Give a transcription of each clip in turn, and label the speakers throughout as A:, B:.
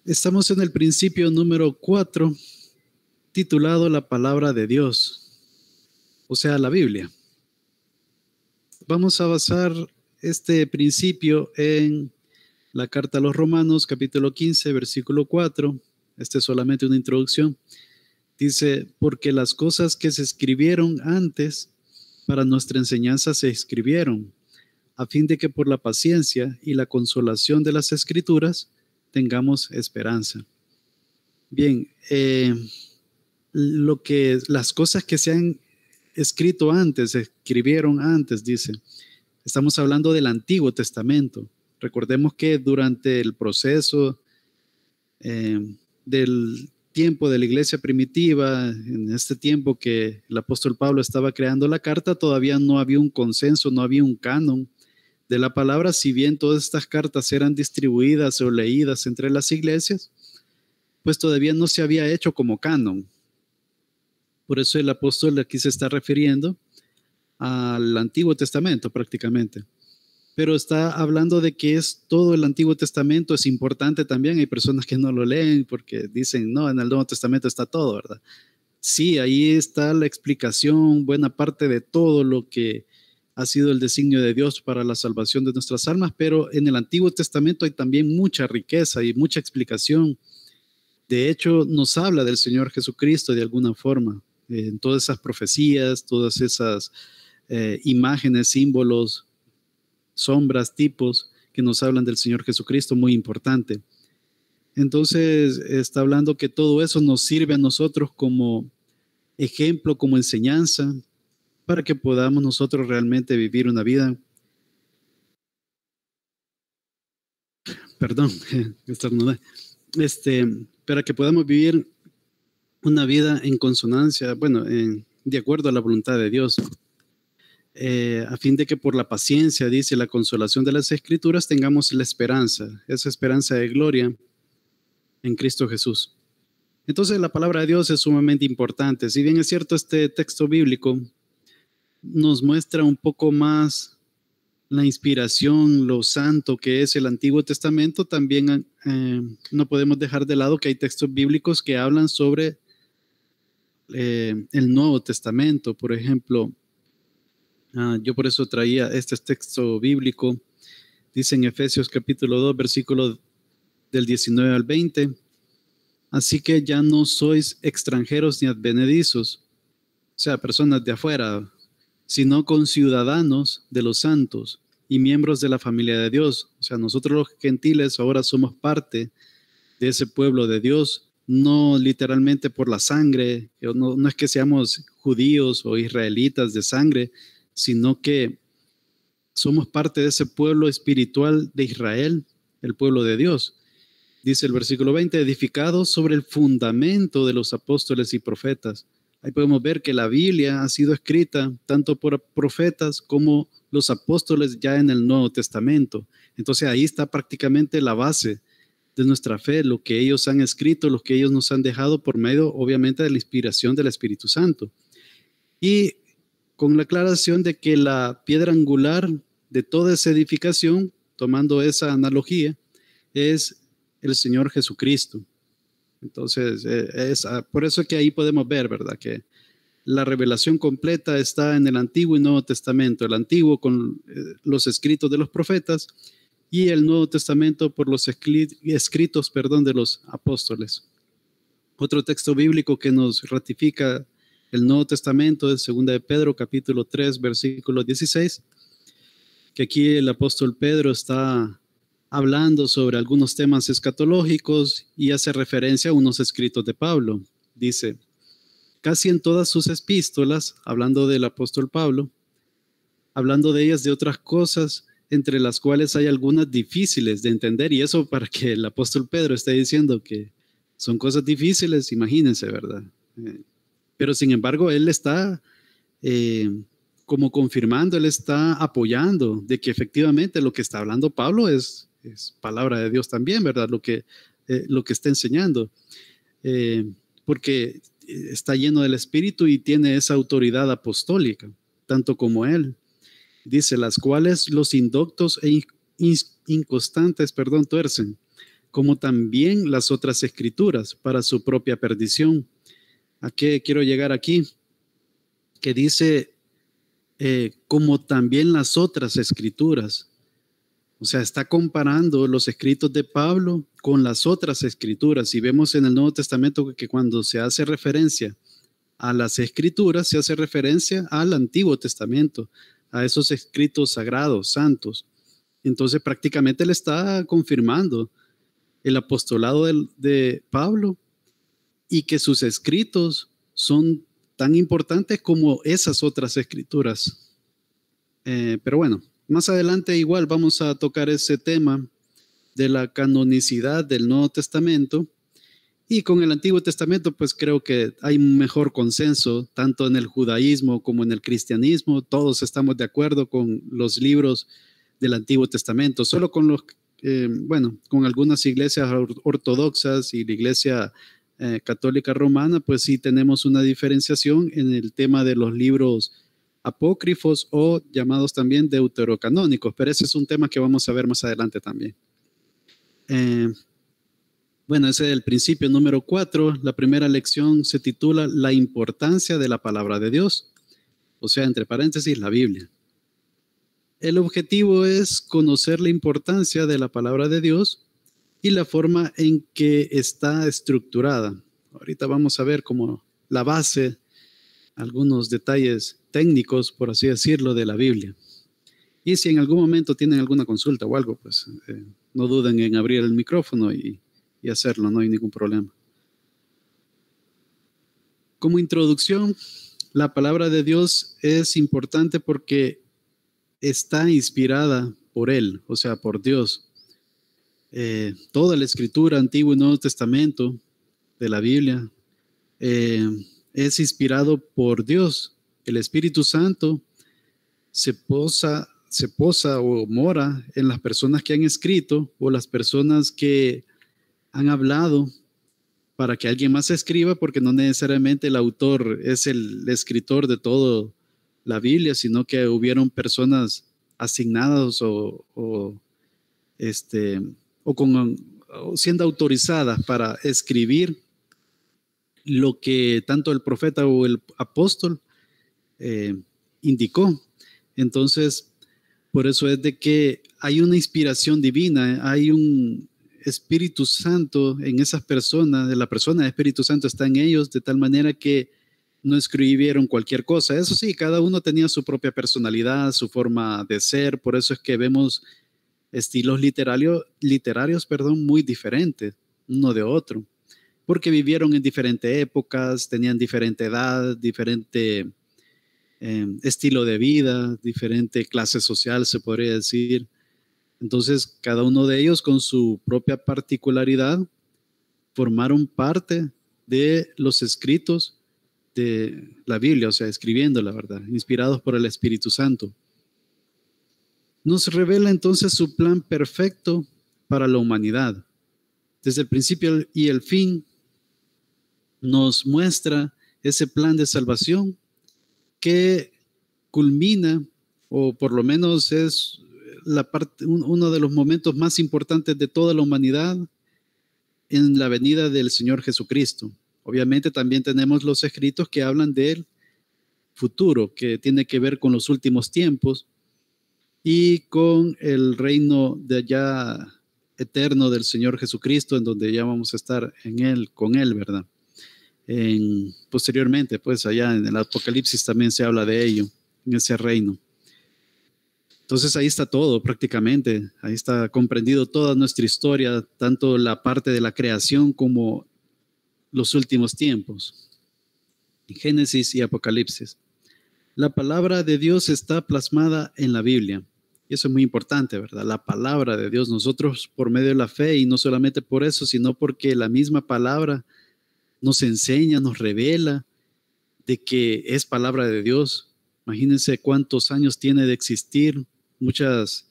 A: Estamos en el principio número 4, titulado La Palabra de Dios, o sea, la Biblia. Vamos a basar este principio en la carta a los Romanos, capítulo 15, versículo 4. Esta es solamente una introducción. Dice, porque las cosas que se escribieron antes para nuestra enseñanza se escribieron, a fin de que por la paciencia y la consolación de las Escrituras tengamos esperanza. Bien, las cosas que se han escrito antes, se escribieron antes, dice. Estamos hablando del Antiguo Testamento. Recordemos que durante el proceso del tiempo de la iglesia primitiva, en este tiempo que el apóstol Pablo estaba creando la carta, todavía no había un consenso, no había un canon de la palabra, si bien todas estas cartas eran distribuidas o leídas entre las iglesias, pues todavía no se había hecho como canon. Por eso el apóstol aquí se está refiriendo al Antiguo Testamento prácticamente. Pero está hablando de que es todo el Antiguo Testamento, es importante también. Hay personas que no lo leen porque dicen, no, en el Nuevo Testamento está todo, ¿verdad? Sí, ahí está la explicación, buena parte de todo lo que ha sido el designio de Dios para la salvación de nuestras almas, pero en el Antiguo Testamento hay también mucha riqueza y mucha explicación. De hecho, nos habla del Señor Jesucristo de alguna forma, en todas esas profecías, todas esas imágenes, símbolos, sombras, tipos que nos hablan del Señor Jesucristo, muy importante. Entonces, está hablando que todo eso nos sirve a nosotros como ejemplo, como enseñanza, para que podamos nosotros realmente vivir una vida. Perdón, estornudé. Para que podamos vivir una vida en consonancia, bueno, de acuerdo a la voluntad de Dios. A fin de que por la paciencia, dice, la consolación de las Escrituras, tengamos la esperanza, esa esperanza de gloria en Cristo Jesús. Entonces la palabra de Dios es sumamente importante. Si bien es cierto, este texto bíblico nos muestra un poco más la inspiración, lo santo que es el Antiguo Testamento, también no podemos dejar de lado que hay textos bíblicos que hablan sobre el Nuevo Testamento. Por ejemplo, yo por eso traía este texto bíblico. Dice en Efesios capítulo 2, versículo del 19 al 20. Así que ya no sois extranjeros ni advenedizos, o sea, personas de afuera, sino conciudadanos de los santos y miembros de la familia de Dios. O sea, nosotros los gentiles ahora somos parte de ese pueblo de Dios, no literalmente por la sangre, no es que seamos judíos o israelitas de sangre, sino que somos parte de ese pueblo espiritual de Israel, el pueblo de Dios. Dice el versículo 20, edificados sobre el fundamento de los apóstoles y profetas. Ahí podemos ver que la Biblia ha sido escrita tanto por profetas como los apóstoles ya en el Nuevo Testamento. Entonces ahí está prácticamente la base de nuestra fe, lo que ellos han escrito, lo que ellos nos han dejado por medio, obviamente, de la inspiración del Espíritu Santo. Y con la aclaración de que la piedra angular de toda esa edificación, tomando esa analogía, es el Señor Jesucristo. Entonces, por eso que ahí podemos ver, ¿verdad? Que la revelación completa está en el Antiguo y Nuevo Testamento. El Antiguo con los escritos de los profetas y el Nuevo Testamento por los escritos de los apóstoles. Otro texto bíblico que nos ratifica el Nuevo Testamento es 2 de Pedro, capítulo 3, versículo 16, que aquí el apóstol Pedro está hablando sobre algunos temas escatológicos y hace referencia a unos escritos de Pablo. Dice, casi en todas sus epístolas, hablando del apóstol Pablo, hablando de ellas de otras cosas, entre las cuales hay algunas difíciles de entender, y eso para que el apóstol Pedro esté diciendo que son cosas difíciles, imagínense, ¿verdad? Pero sin embargo, él está como confirmando, él está apoyando de que efectivamente lo que está hablando Pablo es palabra de Dios también, ¿verdad? Lo que está enseñando, porque está lleno del Espíritu y tiene esa autoridad apostólica, tanto como él. Dice, las cuales los indoctos e inconstantes, tuercen, como también las otras escrituras para su propia perdición. ¿A qué quiero llegar aquí? Que dice, como también las otras escrituras. O sea, está comparando los escritos de Pablo con las otras escrituras. Y vemos en el Nuevo Testamento que cuando se hace referencia a las escrituras, se hace referencia al Antiguo Testamento, a esos escritos sagrados, santos. Entonces prácticamente le está confirmando el apostolado de Pablo y que sus escritos son tan importantes como esas otras escrituras. Pero bueno, más adelante igual vamos a tocar ese tema de la canonicidad del Nuevo Testamento. Y con el Antiguo Testamento, pues creo que hay un mejor consenso, tanto en el judaísmo como en el cristianismo. Todos estamos de acuerdo con los libros del Antiguo Testamento, solo con los, con algunas iglesias ortodoxas y la iglesia católica romana, pues sí tenemos una diferenciación en el tema de los libros apócrifos o llamados también deuterocanónicos, pero ese es un tema que vamos a ver más adelante también. Bueno, ese es el principio número 4. La primera lección se titula La importancia de la palabra de Dios, o sea, entre paréntesis, la Biblia. El objetivo es conocer la importancia de la palabra de Dios y la forma en que está estructurada. Ahorita vamos a ver como la base, algunos detalles técnicos, por así decirlo, de la Biblia. Y si en algún momento tienen alguna consulta o algo, pues no duden en abrir el micrófono y hacerlo, no hay ningún problema. Como introducción, la palabra de Dios es importante porque está inspirada por Él, o sea, por Dios. Toda la escritura, Antiguo y Nuevo Testamento de la Biblia, es inspirado por Dios. El Espíritu Santo se posa o mora en las personas que han escrito o las personas que han hablado para que alguien más escriba, porque no necesariamente el autor es el escritor de toda la Biblia, sino que hubieron personas asignadas o siendo autorizadas para escribir lo que tanto el profeta o el apóstol indicó. Entonces, por eso es de que hay una inspiración divina, hay un Espíritu Santo en esas personas, de la persona del Espíritu Santo está en ellos, de tal manera que no escribieron cualquier cosa. Eso sí, cada uno tenía su propia personalidad, su forma de ser, por eso es que vemos estilos literarios, muy diferentes uno de otro, porque vivieron en diferentes épocas, tenían diferente edad, diferente estilo de vida, diferente clase social, se podría decir. Entonces, cada uno de ellos con su propia particularidad formaron parte de los escritos de la Biblia, o sea, escribiendo la verdad, inspirados por el Espíritu Santo. Nos revela entonces su plan perfecto para la humanidad. Desde el principio y el fin, nos muestra ese plan de salvación que culmina, o por lo menos es uno de los momentos más importantes de toda la humanidad en la venida del Señor Jesucristo. Obviamente también tenemos los escritos que hablan del futuro, que tiene que ver con los últimos tiempos y con el reino de allá eterno del Señor Jesucristo, en donde ya vamos a estar en él, con él, ¿verdad? Posteriormente, pues allá en el Apocalipsis también se habla de ello, en ese reino. Entonces ahí está todo prácticamente, ahí está comprendido toda nuestra historia, tanto la parte de la creación como los últimos tiempos, Génesis y Apocalipsis. La palabra de Dios está plasmada en la Biblia, y eso es muy importante, ¿verdad? La palabra de Dios, nosotros por medio de la fe, y no solamente por eso, sino porque la misma palabra nos enseña, nos revela de que es palabra de Dios. Imagínense cuántos años tiene de existir. Muchas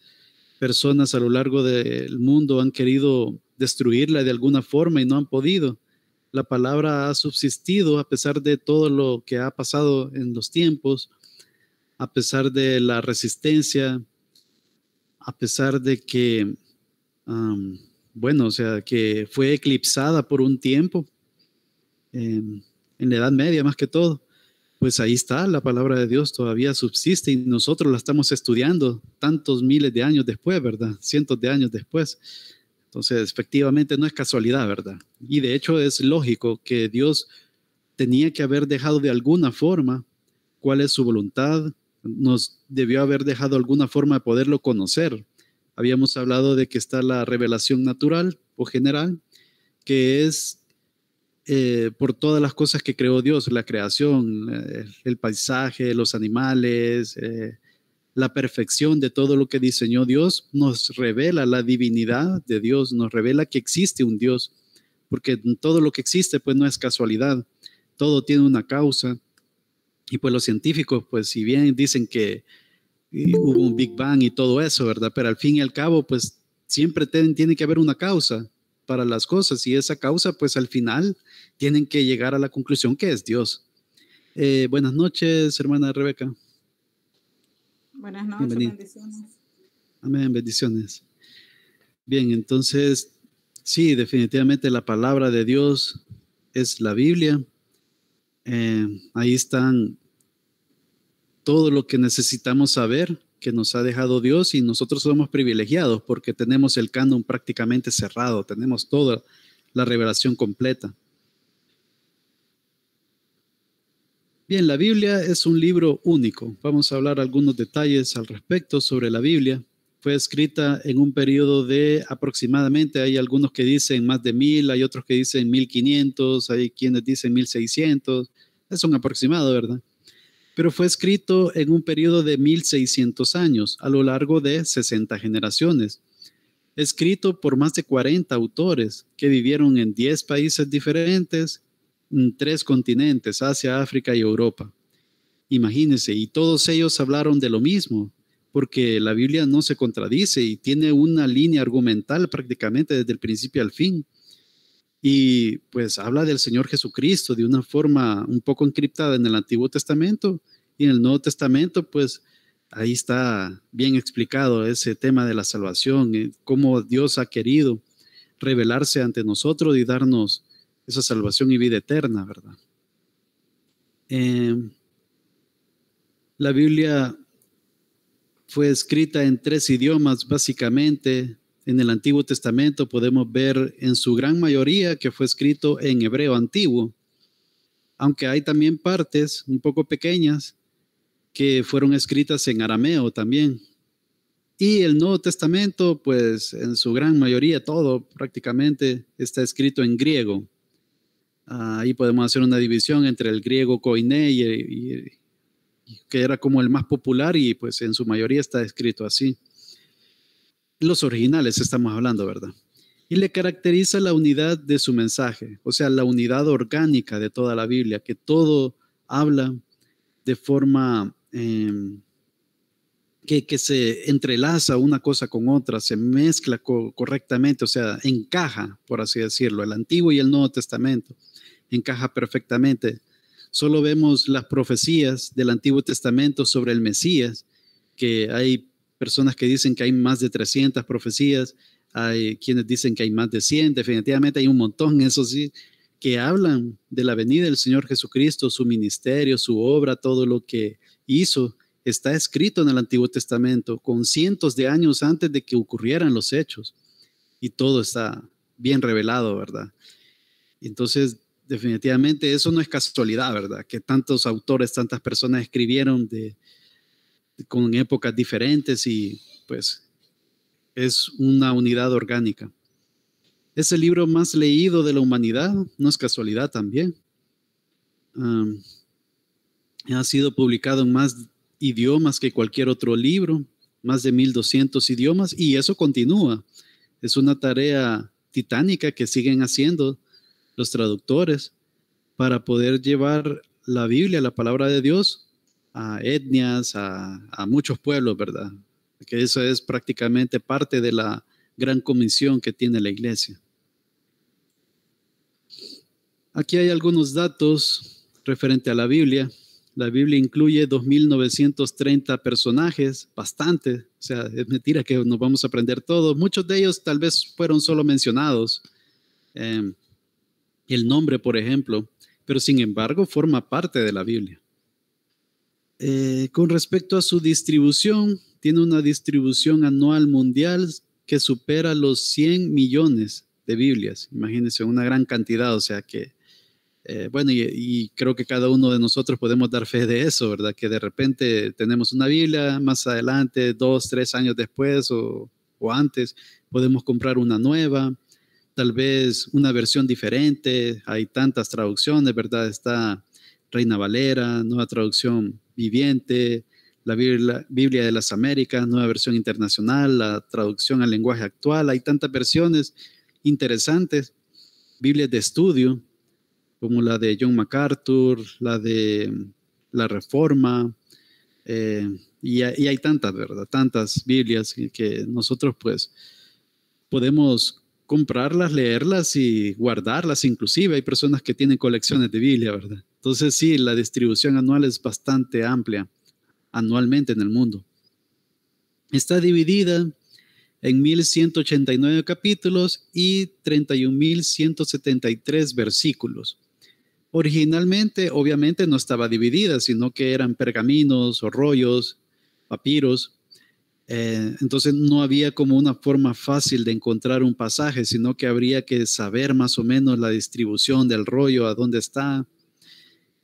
A: personas a lo largo del mundo han querido destruirla de alguna forma y no han podido. La palabra ha subsistido a pesar de todo lo que ha pasado en los tiempos, a pesar de la resistencia, a pesar de que bueno, o sea, que fue eclipsada por un tiempo, en la Edad Media más que todo. Pues ahí está, la palabra de Dios todavía subsiste y nosotros la estamos estudiando tantos miles de años después, ¿verdad? Cientos de años después. Entonces, efectivamente, no es casualidad, ¿verdad? Y de hecho es lógico que Dios tenía que haber dejado de alguna forma cuál es su voluntad, nos debió haber dejado alguna forma de poderlo conocer. Habíamos hablado de que está la revelación natural o general, que es por todas las cosas que creó Dios, la creación, el paisaje, los animales, la perfección de todo lo que diseñó Dios, nos revela la divinidad de Dios, nos revela que existe un Dios, porque todo lo que existe pues no es casualidad, todo tiene una causa. Y pues los científicos, pues si bien dicen que hubo un Big Bang y todo eso, ¿verdad? Pero al fin y al cabo, pues siempre tiene que haber una causa para las cosas y esa causa, pues al final tienen que llegar a la conclusión que es Dios. Buenas noches, hermana Rebeca.
B: Buenas noches,
A: Bienvenida.
B: bendiciones.
A: Amén, bendiciones. Bien, entonces, sí, definitivamente la palabra de Dios es la Biblia. Ahí están todo lo que necesitamos saber que nos ha dejado Dios y nosotros somos privilegiados porque tenemos el canon prácticamente cerrado, tenemos toda la revelación completa. Bien, la Biblia es un libro único. Vamos a hablar algunos detalles al respecto sobre la Biblia. Fue escrita en un periodo de aproximadamente, hay algunos que dicen más de 1000, hay otros que dicen 1500, hay quienes dicen 1600. Es un aproximado, ¿verdad? Pero fue escrito en un periodo de 1600 años, a lo largo de 60 generaciones. Escrito por más de 40 autores que vivieron en 10 países diferentes, en 3 continentes, Asia, África y Europa. Imagínense, y todos ellos hablaron de lo mismo, porque la Biblia no se contradice y tiene una línea argumental prácticamente desde el principio al fin. Y pues habla del Señor Jesucristo de una forma un poco encriptada en el Antiguo Testamento y en el Nuevo Testamento, pues ahí está bien explicado ese tema de la salvación, cómo Dios ha querido revelarse ante nosotros y darnos esa salvación y vida eterna, ¿verdad? La Biblia fue escrita en 3 idiomas, básicamente. En el Antiguo Testamento podemos ver en su gran mayoría que fue escrito en hebreo antiguo, aunque hay también partes un poco pequeñas que fueron escritas en arameo también. Y el Nuevo Testamento, pues en su gran mayoría, todo prácticamente está escrito en griego. Ahí podemos hacer una división entre el griego koiné y que era como el más popular y pues en su mayoría está escrito así. Los originales estamos hablando, ¿verdad? Y le caracteriza la unidad de su mensaje, o sea, la unidad orgánica de toda la Biblia, que todo habla de forma que se entrelaza una cosa con otra, se mezcla correctamente, o sea, encaja, por así decirlo, el Antiguo y el Nuevo Testamento, encaja perfectamente. Solo vemos las profecías del Antiguo Testamento sobre el Mesías, que hay personas que dicen que hay más de 300 profecías, hay quienes dicen que hay más de 100, definitivamente hay un montón, eso sí, que hablan de la venida del Señor Jesucristo, su ministerio, su obra, todo lo que hizo, está escrito en el Antiguo Testamento con cientos de años antes de que ocurrieran los hechos y todo está bien revelado, ¿verdad? Entonces, definitivamente eso no es casualidad, ¿verdad? Que tantos autores, tantas personas escribieron con épocas diferentes y pues es una unidad orgánica. Es el libro más leído de la humanidad, no es casualidad también. Ha sido publicado en más idiomas que cualquier otro libro, más de 1200 idiomas, y eso continúa. Es una tarea titánica que siguen haciendo los traductores para poder llevar la Biblia, la palabra de Dios, a etnias, a muchos pueblos, ¿verdad? Que eso es prácticamente parte de la gran comisión que tiene la iglesia. Aquí hay algunos datos referente a la Biblia. La Biblia incluye 2.930 personajes, bastante. O sea, es mentira que nos vamos a aprender todos. Muchos de ellos tal vez fueron solo mencionados. El nombre, por ejemplo, pero sin embargo forma parte de la Biblia. Con respecto a su distribución, tiene una distribución anual mundial que supera los 100 millones de Biblias. Imagínense, una gran cantidad, o sea que, bueno, y creo que cada uno de nosotros podemos dar fe de eso, ¿verdad? Que de repente tenemos una Biblia, más adelante, 2, 3 años después o antes, podemos comprar una nueva, tal vez una versión diferente. Hay tantas traducciones, ¿verdad? Está Reina Valera, Nueva Traducción Viviente, la Biblia de las Américas, Nueva Versión Internacional, la traducción al lenguaje actual. Hay tantas versiones interesantes, Biblias de estudio, como la de John MacArthur, la de la Reforma, y hay tantas, ¿verdad? Tantas Biblias que nosotros pues podemos comprarlas, leerlas y guardarlas. Inclusive hay personas que tienen colecciones de Biblia, ¿verdad? Entonces sí, la distribución anual es bastante amplia anualmente en el mundo. Está dividida en 1.189 capítulos y 31.173 versículos. Originalmente, obviamente, no estaba dividida, sino que eran pergaminos o rollos, papiros. Entonces no había como una forma fácil de encontrar un pasaje, sino que habría que saber más o menos la distribución del rollo, a dónde está.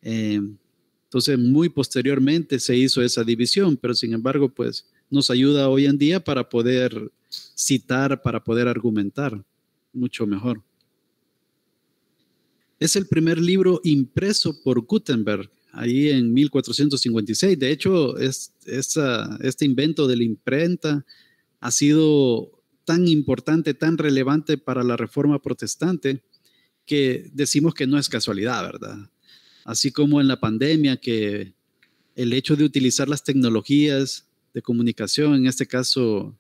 A: Entonces muy posteriormente se hizo esa división, pero sin embargo pues nos ayuda hoy en día para poder citar, para poder argumentar mucho mejor. Es el primer libro impreso por Gutenberg, ahí en 1456. De hecho, este invento de la imprenta ha sido tan importante, tan relevante para la Reforma Protestante, que decimos que no es casualidad, ¿verdad? Así como en la pandemia, que el hecho de utilizar las tecnologías de comunicación, en este caso,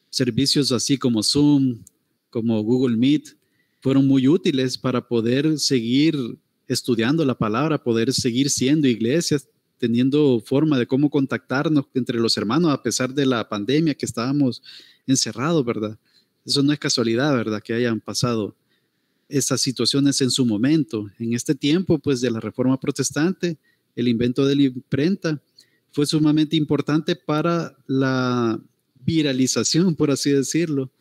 A: servicios así como Zoom, como Google Meet, fueron muy útiles para poder seguir estudiando la palabra, poder seguir siendo iglesias, teniendo forma de cómo contactarnos entre los hermanos a pesar de la pandemia que estábamos encerrados, ¿verdad? Eso no es casualidad, ¿verdad? Que hayan pasado esas situaciones en su momento. En este tiempo, pues, de la Reforma Protestante, el invento de la imprenta fue sumamente importante para la viralización, por así decirlo,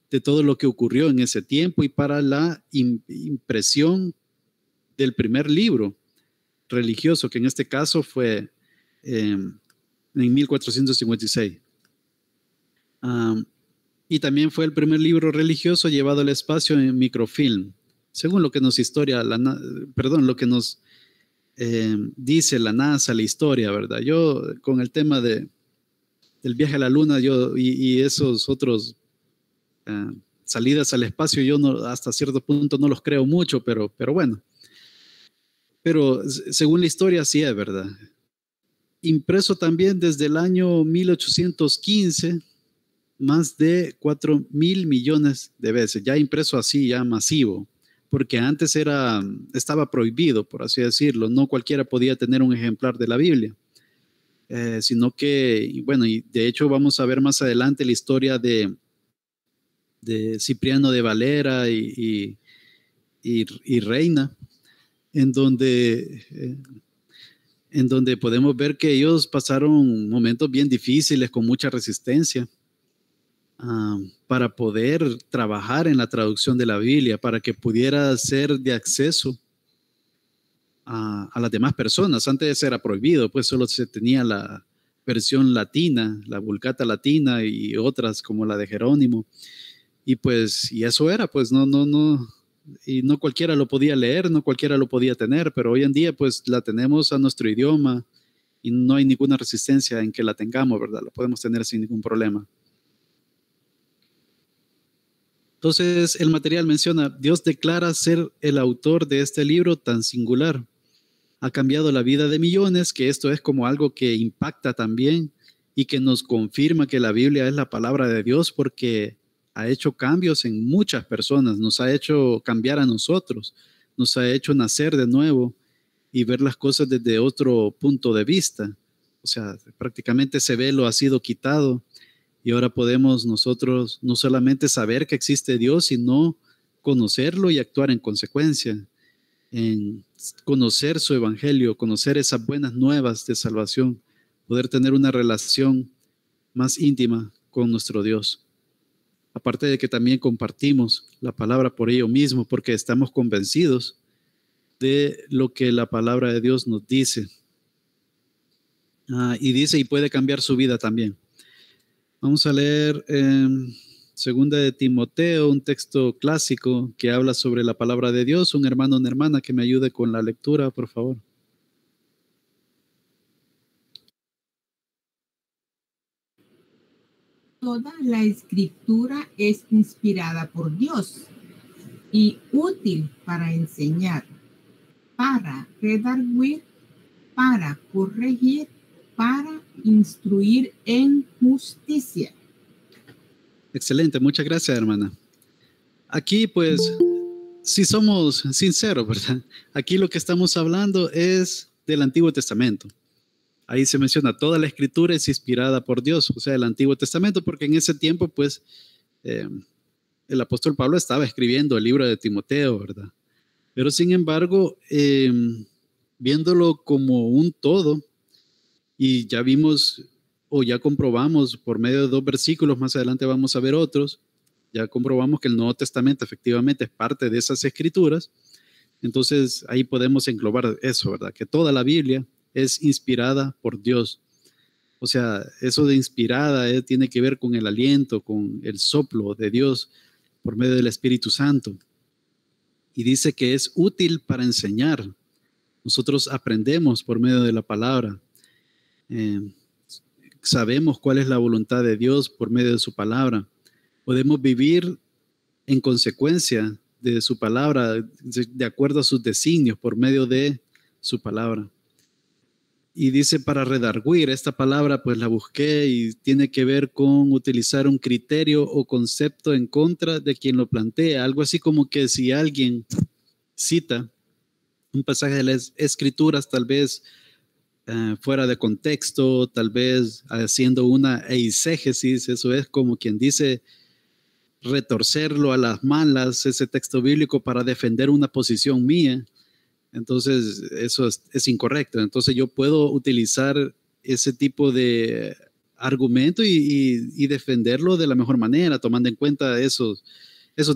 A: de todo lo que ocurrió en ese tiempo y para la impresión del primer libro religioso, que en este caso fue en 1456. Y también fue el primer libro religioso llevado al espacio en microfilm, según lo que nos lo que nos dice la NASA, la historia, ¿verdad? Yo con el tema del viaje a la luna y esos otros salidas al espacio, yo hasta cierto punto no los creo mucho, pero bueno. Pero según la historia sí es verdad. Impreso también desde el año 1815, más de 4.000 millones de veces, ya impreso así, ya masivo, porque antes estaba prohibido, por así decirlo, no cualquiera podía tener un ejemplar de la Biblia, sino que, bueno, y de hecho vamos a ver más adelante la historia de Cipriano de Valera y Reina, en donde podemos ver que ellos pasaron momentos bien difíciles con mucha resistencia para poder trabajar en la traducción de la Biblia, para que pudiera ser de acceso a las demás personas. Antes era prohibido, pues solo se tenía la versión latina, la Vulgata latina y otras como la de Jerónimo. Y pues, y eso era, pues y no cualquiera lo podía leer, no cualquiera lo podía tener, pero hoy en día pues la tenemos a nuestro idioma y no hay ninguna resistencia en que la tengamos, ¿verdad? La podemos tener sin ningún problema. Entonces el material menciona, Dios declara ser el autor de este libro tan singular. Ha cambiado la vida de millones, que esto es como algo que impacta también y que nos confirma que la Biblia es la palabra de Dios, porque ha hecho cambios en muchas personas, nos ha hecho cambiar a nosotros, nos ha hecho nacer de nuevo y ver las cosas desde otro punto de vista. O sea, prácticamente ese velo ha sido quitado y ahora podemos nosotros no solamente saber que existe Dios, sino conocerlo y actuar en consecuencia, en conocer su evangelio, conocer esas buenas nuevas de salvación, poder tener una relación más íntima con nuestro Dios. Aparte de que también compartimos la palabra por ello mismo, porque estamos convencidos de lo que la palabra de Dios nos dice. Y dice, y puede cambiar su vida también. Vamos a leer Segunda de Timoteo, un texto clásico que habla sobre la palabra de Dios. Un hermano o una hermana que me ayude con la lectura, por favor.
C: Toda la escritura es inspirada por Dios y útil para enseñar, para redarguir, para corregir, para instruir en justicia.
A: Excelente, muchas gracias, hermana. Aquí, pues, si somos sinceros, ¿verdad? Aquí lo que estamos hablando es del Antiguo Testamento. Ahí se menciona, toda la escritura es inspirada por Dios, o sea, el Antiguo Testamento, porque en ese tiempo, pues, el apóstol Pablo estaba escribiendo el libro de Timoteo, ¿verdad? Pero sin embargo, viéndolo como un todo, y ya vimos o ya comprobamos por medio de 2 versículos, más adelante vamos a ver otros, ya comprobamos que el Nuevo Testamento efectivamente es parte de esas escrituras. Entonces ahí podemos englobar eso, ¿verdad? Que toda la Biblia es inspirada por Dios. O sea, eso de inspirada tiene que ver con el aliento, con el soplo de Dios por medio del Espíritu Santo. Y dice que es útil para enseñar. Nosotros aprendemos por medio de la palabra. Sabemos cuál es la voluntad de Dios por medio de su palabra. Podemos vivir en consecuencia de su palabra, de acuerdo a sus designios, por medio de su palabra. Y dice para redarguir, esta palabra pues la busqué y tiene que ver con utilizar un criterio o concepto en contra de quien lo plantea. Algo así como que si alguien cita un pasaje de las Escrituras, tal vez fuera de contexto, tal vez haciendo una eisegesis, eso es como quien dice retorcerlo a las malas, ese texto bíblico para defender una posición mía. Entonces eso es incorrecto. Entonces yo puedo utilizar ese tipo de argumento y defenderlo de la mejor manera, tomando en cuenta esos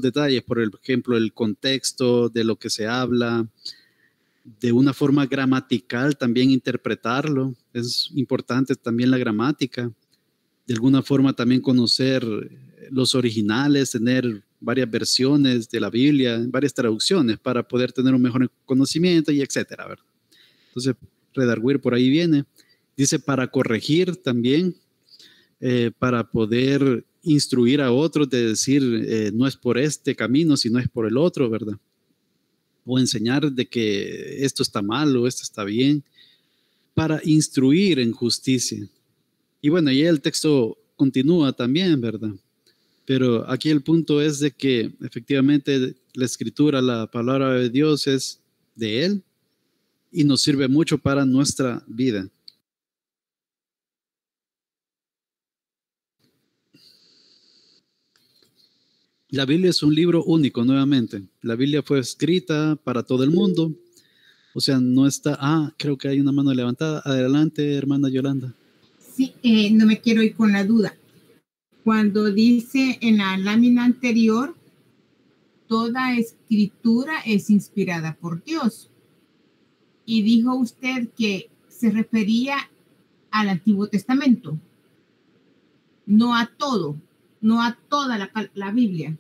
A: detalles, por ejemplo, el contexto de lo que se habla, de una forma gramatical también interpretarlo. Es importante también la gramática. De alguna forma también conocer los originales, tener varias versiones de la Biblia, varias traducciones para poder tener un mejor conocimiento y etcétera, ¿verdad? Entonces, redarguir por ahí viene. Dice para corregir también, para poder instruir a otros de decir, no es por este camino, sino es por el otro, ¿verdad? O enseñar de que esto está mal o esto está bien, para instruir en justicia. Y bueno, y el texto continúa también, ¿verdad? Pero aquí el punto es de que efectivamente la escritura, la palabra de Dios es de Él y nos sirve mucho para nuestra vida. La Biblia es un libro único, nuevamente. La Biblia fue escrita para todo el mundo. O sea, no está... creo que hay una mano levantada. Adelante, hermana Yolanda.
C: Sí, no me quiero ir con la duda. Cuando dice en la lámina anterior, toda escritura es inspirada por Dios. Y dijo usted que se refería al Antiguo Testamento, no a todo, no a toda la Biblia.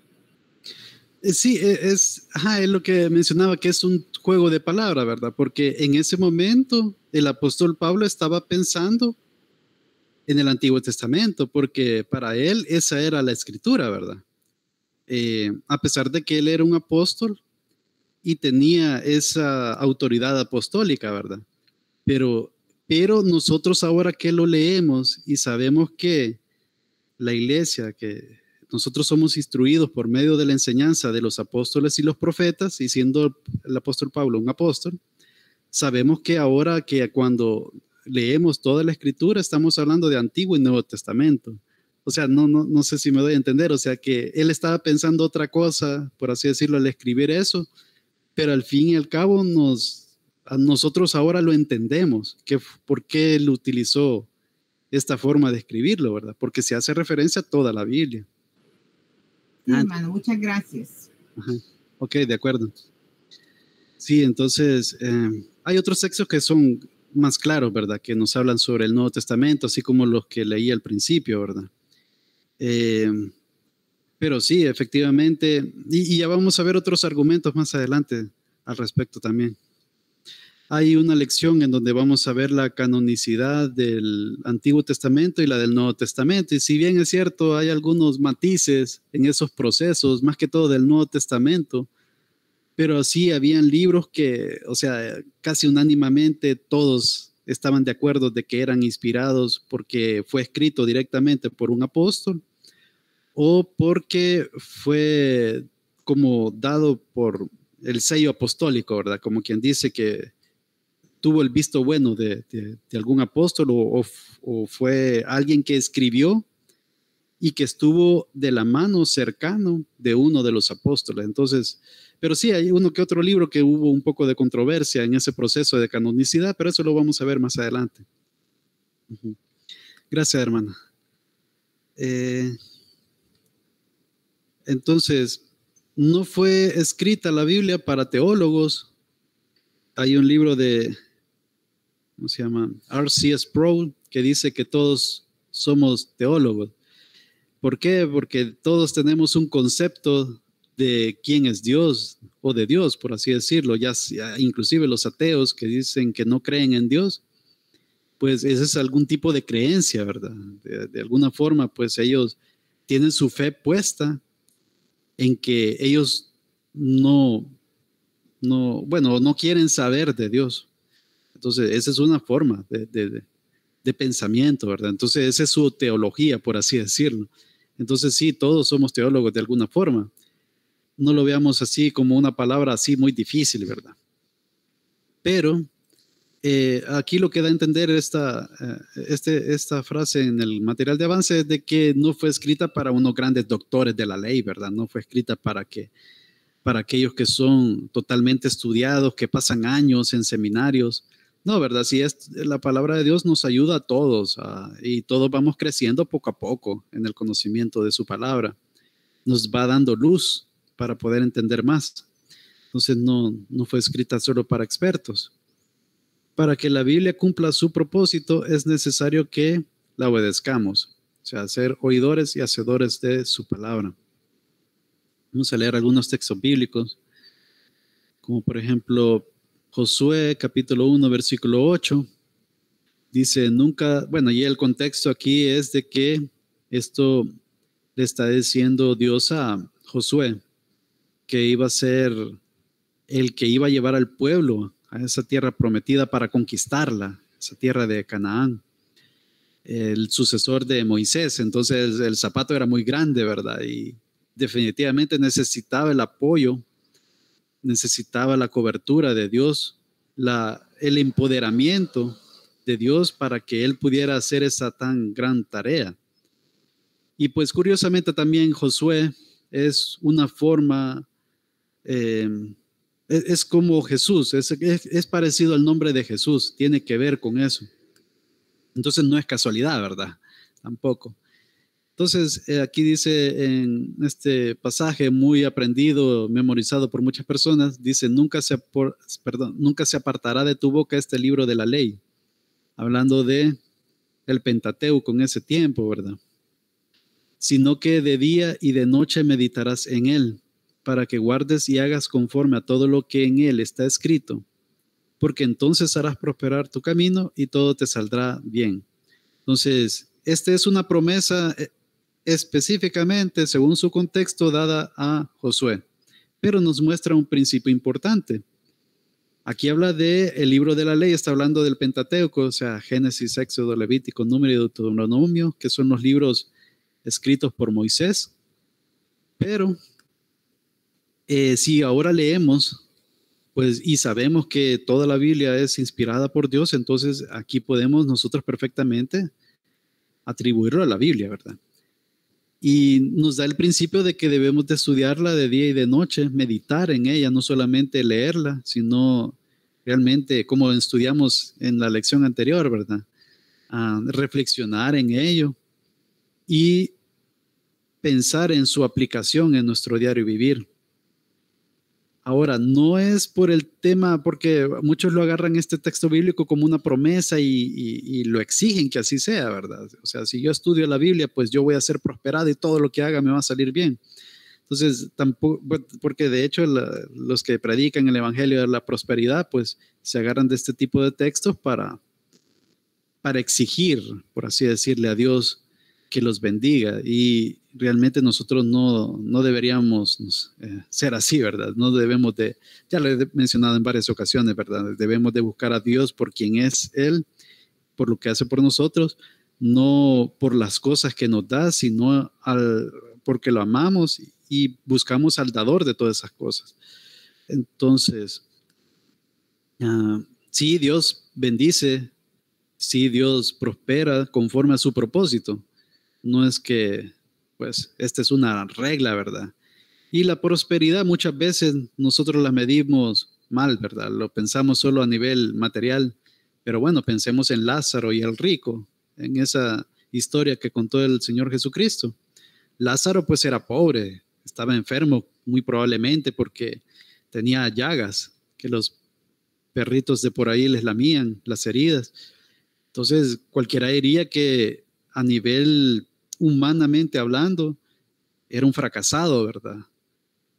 A: Sí, es lo que mencionaba, que es un juego de palabras, ¿verdad? Porque en ese momento el apóstol Pablo estaba pensando en el Antiguo Testamento, porque para él esa era la escritura, ¿verdad? A pesar de que él era un apóstol y tenía esa autoridad apostólica, ¿verdad? Pero nosotros ahora que lo leemos y sabemos que la iglesia, que nosotros somos instruidos por medio de la enseñanza de los apóstoles y los profetas, y siendo el apóstol Pablo un apóstol, sabemos que ahora que cuando leemos toda la Escritura estamos hablando de Antiguo y Nuevo Testamento. O sea, no sé si me doy a entender. O sea, que él estaba pensando otra cosa, por así decirlo, al escribir eso, pero al fin y al cabo a nosotros ahora lo entendemos, por qué él utilizó esta forma de escribirlo, ¿verdad? Porque se hace referencia a toda la Biblia.
C: Sí, hermano, muchas gracias.
A: Ajá. Ok, de acuerdo. Sí, entonces hay otros textos que son más claros, ¿verdad? Que nos hablan sobre el Nuevo Testamento, así como los que leí al principio, ¿verdad? Pero sí, efectivamente, y ya vamos a ver otros argumentos más adelante al respecto también. Hay una lección en donde vamos a ver la canonicidad del Antiguo Testamento y la del Nuevo Testamento. Y si bien es cierto, hay algunos matices en esos procesos, más que todo del Nuevo Testamento, pero sí habían libros que, o sea, casi unánimemente todos estaban de acuerdo de que eran inspirados porque fue escrito directamente por un apóstol o porque fue como dado por el sello apostólico, ¿verdad? Como quien dice que tuvo el visto bueno de algún apóstol o fue alguien que escribió y que estuvo de la mano cercano de uno de los apóstoles. Entonces, pero sí, hay uno que otro libro que hubo un poco de controversia en ese proceso de canonicidad, pero eso lo vamos a ver más adelante. Gracias, hermana. Entonces, no fue escrita la Biblia para teólogos. Hay un libro de, ¿cómo se llama? R.C. Sproul, que dice que todos somos teólogos. ¿Por qué? Porque todos tenemos un concepto de quién es Dios o de Dios, por así decirlo. Ya inclusive los ateos que dicen que no creen en Dios, pues ese es algún tipo de creencia, ¿verdad? De alguna forma, pues ellos tienen su fe puesta en que ellos no quieren saber de Dios. Entonces, esa es una forma de pensamiento, ¿verdad? Entonces, esa es su teología, por así decirlo. Entonces, sí, todos somos teólogos de alguna forma. No lo veamos así como una palabra así muy difícil, ¿verdad? Pero aquí lo que da a entender esta frase en el material de avance es de que no fue escrita para unos grandes doctores de la ley, ¿verdad? No fue escrita para aquellos que son totalmente estudiados, que pasan años en seminarios. No, ¿verdad? Si la palabra de Dios nos ayuda a todos y todos vamos creciendo poco a poco en el conocimiento de su palabra. Nos va dando luz para poder entender más. Entonces no fue escrita solo para expertos. Para que la Biblia cumpla su propósito es necesario que la obedezcamos, o sea, ser oidores y hacedores de su palabra. Vamos a leer algunos textos bíblicos, como por ejemplo Josué capítulo 1 versículo 8. Dice y el contexto aquí es de que esto le está diciendo Dios a Josué, que iba a ser el que iba a llevar al pueblo a esa tierra prometida para conquistarla, esa tierra de Canaán, el sucesor de Moisés. Entonces el zapato era muy grande, ¿verdad? Y definitivamente necesitaba el apoyo, necesitaba la cobertura de Dios, el empoderamiento de Dios para que él pudiera hacer esa tan gran tarea. Y pues curiosamente también Josué es una forma, es como Jesús, es parecido al nombre de Jesús, tiene que ver con eso. Entonces no es casualidad, ¿verdad? Tampoco. Entonces aquí dice en este pasaje muy aprendido, memorizado por muchas personas, dice, nunca se apartará de tu boca este libro de la ley, hablando de el Pentateuco en ese tiempo, ¿verdad? Sino que de día y de noche meditarás en él, para que guardes y hagas conforme a todo lo que en él está escrito, porque entonces harás prosperar tu camino y todo te saldrá bien. Entonces, esta es una promesa específicamente, según su contexto, dada a Josué, pero nos muestra un principio importante. Aquí habla del libro de la ley, está hablando del Pentateuco, o sea, Génesis, Éxodo, Levítico, Número y Deuteronomio, que son los libros escritos por Moisés. Pero si ahora leemos Pues, y sabemos que toda la Biblia es inspirada por Dios, entonces aquí podemos nosotros perfectamente atribuirlo a la Biblia, ¿verdad? Y nos da el principio de que debemos de estudiarla de día y de noche, meditar en ella, no solamente leerla, sino realmente, como estudiamos en la lección anterior, ¿verdad? Reflexionar en ello y pensar en su aplicación en nuestro diario vivir. Ahora, no es por el tema, porque muchos lo agarran este texto bíblico como una promesa y lo exigen que así sea, ¿verdad? O sea, si yo estudio la Biblia, pues yo voy a ser prosperado y todo lo que haga me va a salir bien. Entonces, tampoco, porque de hecho los que predican el evangelio de la prosperidad, pues se agarran de este tipo de textos para exigir, por así decirle, a Dios que los bendiga, y realmente nosotros no deberíamos ser así, ¿verdad? No debemos de, ya lo he mencionado en varias ocasiones, ¿verdad? Debemos de buscar a Dios por quien es Él, por lo que hace por nosotros, no por las cosas que nos da, sino porque lo amamos y buscamos al dador de todas esas cosas. Entonces, sí, Dios bendice, sí, Dios prospera conforme a su propósito. No es que, pues, esta es una regla, ¿verdad? Y la prosperidad muchas veces nosotros la medimos mal, ¿verdad? Lo pensamos solo a nivel material, pero bueno, pensemos en Lázaro y el rico, en esa historia que contó el Señor Jesucristo. Lázaro pues era pobre, estaba enfermo muy probablemente porque tenía llagas que los perritos de por ahí les lamían las heridas. Entonces cualquiera diría que a nivel humanamente hablando, era un fracasado, ¿verdad?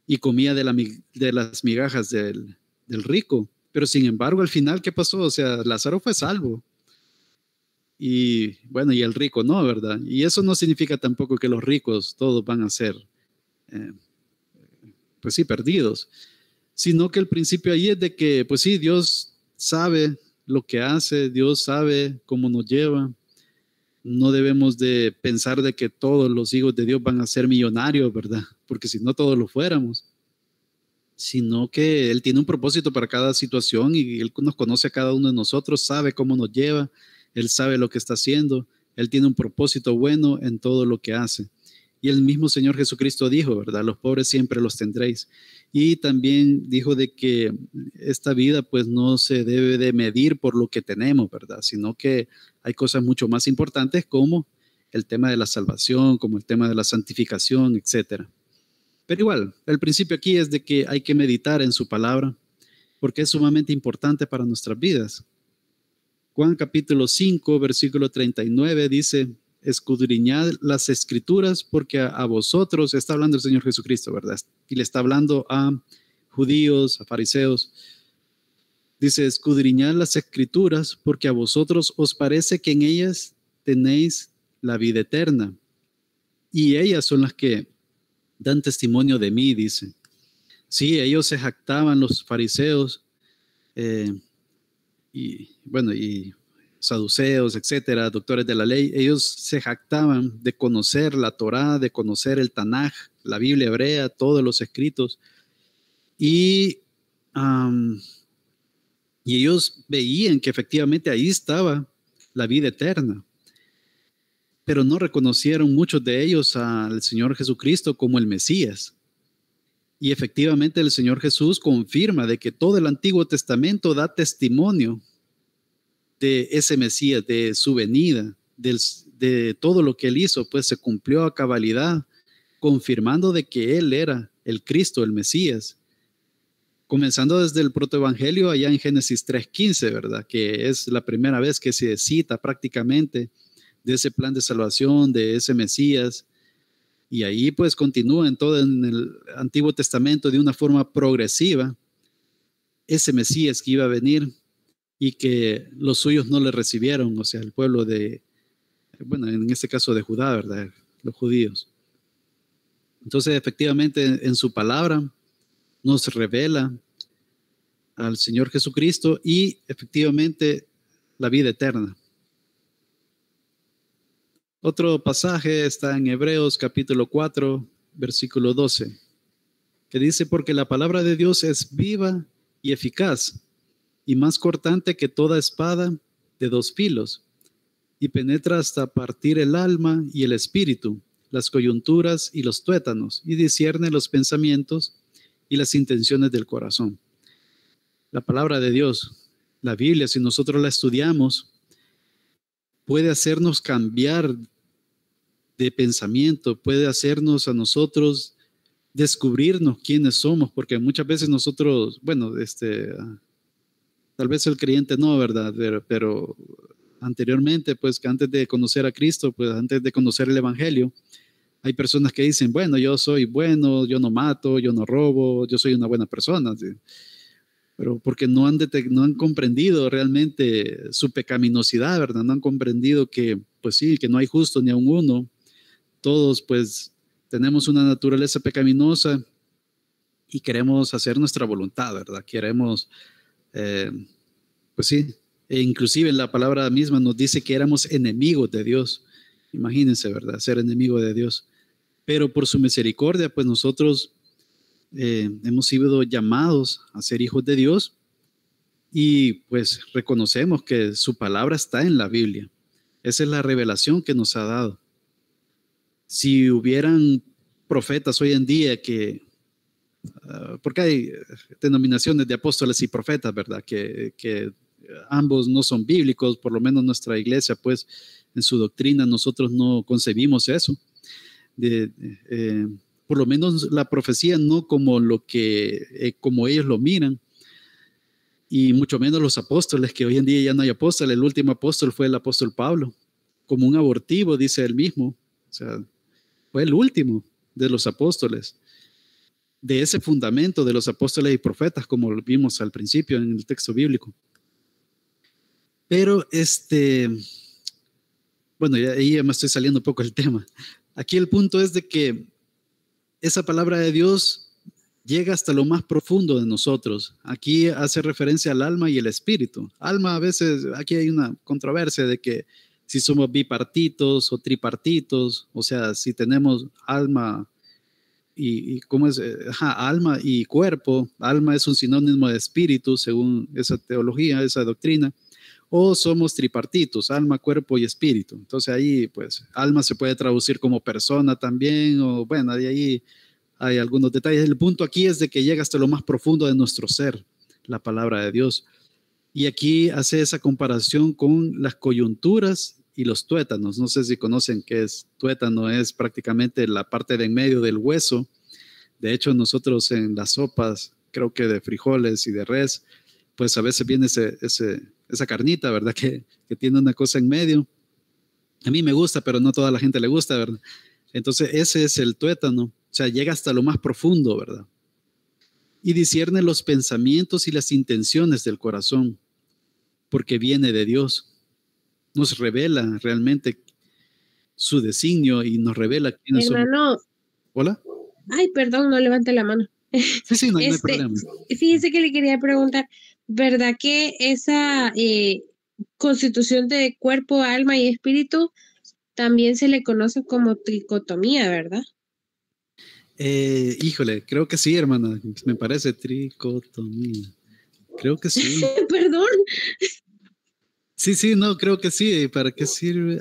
A: Y comía de las migajas del rico. Pero sin embargo, al final, ¿qué pasó? O sea, Lázaro fue salvo. Y bueno, y el rico no, ¿verdad? Y eso no significa tampoco que los ricos todos van a ser, pues sí, perdidos. Sino que el principio ahí es de que, pues sí, Dios sabe lo que hace, Dios sabe cómo nos lleva. No debemos de pensar de que todos los hijos de Dios van a ser millonarios, ¿verdad? Porque si no todos lo fuéramos. Sino que Él tiene un propósito para cada situación y Él nos conoce a cada uno de nosotros, sabe cómo nos lleva, Él sabe lo que está haciendo, Él tiene un propósito bueno en todo lo que hace. Y el mismo Señor Jesucristo dijo, ¿verdad? Los pobres siempre los tendréis. Y también dijo de que esta vida pues no se debe de medir por lo que tenemos, ¿verdad? Sino que hay cosas mucho más importantes como el tema de la salvación, como el tema de la santificación, etcétera. Pero igual, el principio aquí es de que hay que meditar en su palabra porque es sumamente importante para nuestras vidas. Juan capítulo 5, versículo 39 dice, escudriñad las escrituras porque a vosotros, está hablando el Señor Jesucristo, ¿verdad? Y le está hablando a judíos, a fariseos. Dice, escudriñad las escrituras porque a vosotros os parece que en ellas tenéis la vida eterna. Y ellas son las que dan testimonio de mí, dice. Sí, ellos se jactaban, los fariseos, y saduceos, etcétera, doctores de la ley, ellos se jactaban de conocer la Torá, de conocer el Tanaj, la Biblia hebrea, todos los escritos, y ellos veían que efectivamente ahí estaba la vida eterna, pero no reconocieron muchos de ellos al Señor Jesucristo como el Mesías. Y efectivamente el Señor Jesús confirma de que todo el Antiguo Testamento da testimonio de ese Mesías, de su venida, de todo lo que Él hizo, pues se cumplió a cabalidad, confirmando de que Él era el Cristo, el Mesías. Comenzando desde el protoevangelio allá en Génesis 3:15, ¿verdad? Que es la primera vez que se cita prácticamente de ese plan de salvación, de ese Mesías. Y ahí pues continúa en todo en el Antiguo Testamento de una forma progresiva ese Mesías que iba a venir y que los suyos no le recibieron, o sea, el pueblo de, bueno, en este caso de Judá, ¿verdad? Los judíos. Entonces, efectivamente, en su palabra nos revela al Señor Jesucristo y efectivamente la vida eterna. Otro pasaje está en Hebreos capítulo 4, versículo 12, que dice, porque la palabra de Dios es viva y eficaz, y más cortante que toda espada de 2 filos, y penetra hasta partir el alma y el espíritu, las coyunturas y los tuétanos, y discierne los pensamientos y las intenciones del corazón. La palabra de Dios, la Biblia, si nosotros la estudiamos, puede hacernos cambiar de pensamiento, puede hacernos a nosotros descubrirnos quiénes somos, porque muchas veces nosotros, bueno, tal vez el creyente no, ¿verdad? Pero anteriormente, pues que antes de conocer a Cristo, pues antes de conocer el Evangelio, hay personas que dicen, bueno, yo soy bueno, yo no mato, yo no robo, yo soy una buena persona, ¿sí? Pero porque no han comprendido realmente su pecaminosidad, ¿verdad? No han comprendido que, pues sí, que no hay justo ni a un uno. Todos, pues, tenemos una naturaleza pecaminosa y queremos hacer nuestra voluntad, ¿verdad? Queremos, pues sí, e inclusive la palabra misma nos dice que éramos enemigos de Dios. Imagínense, ¿verdad? Ser enemigo de Dios. Pero por su misericordia, pues nosotros hemos sido llamados a ser hijos de Dios y pues reconocemos que su palabra está en la Biblia. Esa es la revelación que nos ha dado. Si hubieran profetas hoy en día porque hay denominaciones de apóstoles y profetas, ¿verdad? Que ambos no son bíblicos, por lo menos nuestra iglesia, pues en su doctrina nosotros no concebimos eso. Por lo menos la profecía no como como ellos lo miran, y mucho menos los apóstoles, que hoy en día ya no hay apóstoles. El último apóstol fue el apóstol Pablo, como un abortivo, dice él mismo. O sea, fue el último de los apóstoles, de ese fundamento de los apóstoles y profetas, como lo vimos al principio en el texto bíblico. Pero bueno, ahí ya me estoy saliendo un poco del tema. Aquí el punto es de que esa palabra de Dios llega hasta lo más profundo de nosotros. Aquí hace referencia al alma y el espíritu. Alma, a veces, aquí hay una controversia de que si somos bipartitos o tripartitos, o sea, si tenemos alma y ¿cómo es? Alma y cuerpo. Alma es un sinónimo de espíritu, según esa teología, esa doctrina. O somos tripartitos, alma, cuerpo y espíritu. Entonces ahí, pues, alma se puede traducir como persona también, o bueno, de ahí hay algunos detalles. El punto aquí es de que llega hasta lo más profundo de nuestro ser, la palabra de Dios. Y aquí hace esa comparación con las coyunturas y los tuétanos. No sé si conocen qué es tuétano, es prácticamente la parte de en medio del hueso. De hecho, nosotros en las sopas, creo que de frijoles y de res, pues a veces viene esa carnita, ¿verdad? Que tiene una cosa en medio. A mí me gusta, pero no a toda la gente le gusta, ¿verdad? Entonces ese es el tuétano. O sea, llega hasta lo más profundo, ¿verdad? Y discierne los pensamientos y las intenciones del corazón, porque viene de Dios. Nos revela realmente su designio y nos revela quiénes somos.
D: Hermano.
A: ¿Hola?
D: Ay, perdón, no levante la mano.
A: Sí, no hay problema.
D: Fíjese que le quería preguntar, ¿verdad que esa constitución de cuerpo, alma y espíritu también se le conoce como tricotomía, verdad?
A: Híjole, creo que sí, hermana. Me parece tricotomía. Creo que sí.
D: Perdón.
A: Sí, no, creo que sí. ¿Para qué sirve?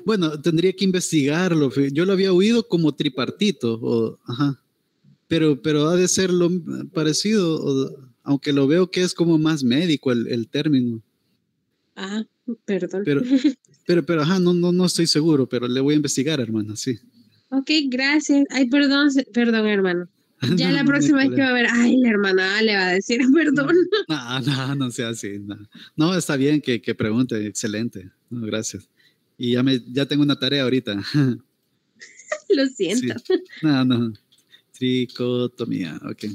A: Bueno, tendría que investigarlo. Yo lo había oído como tripartito, pero ha de ser lo parecido, aunque lo veo que es como más médico el término.
D: Ah, perdón.
A: Pero no estoy seguro, pero le voy a investigar, hermana, sí.
D: Ok, gracias. Ay, perdón, hermano. Ya la próxima vez que va a ver, ay, la hermana le va a decir perdón.
A: No sea así. No, está bien que pregunte, excelente. No, gracias. Y ya tengo una tarea ahorita.
D: Lo siento.
A: Sí. No. Tricotomía, ok.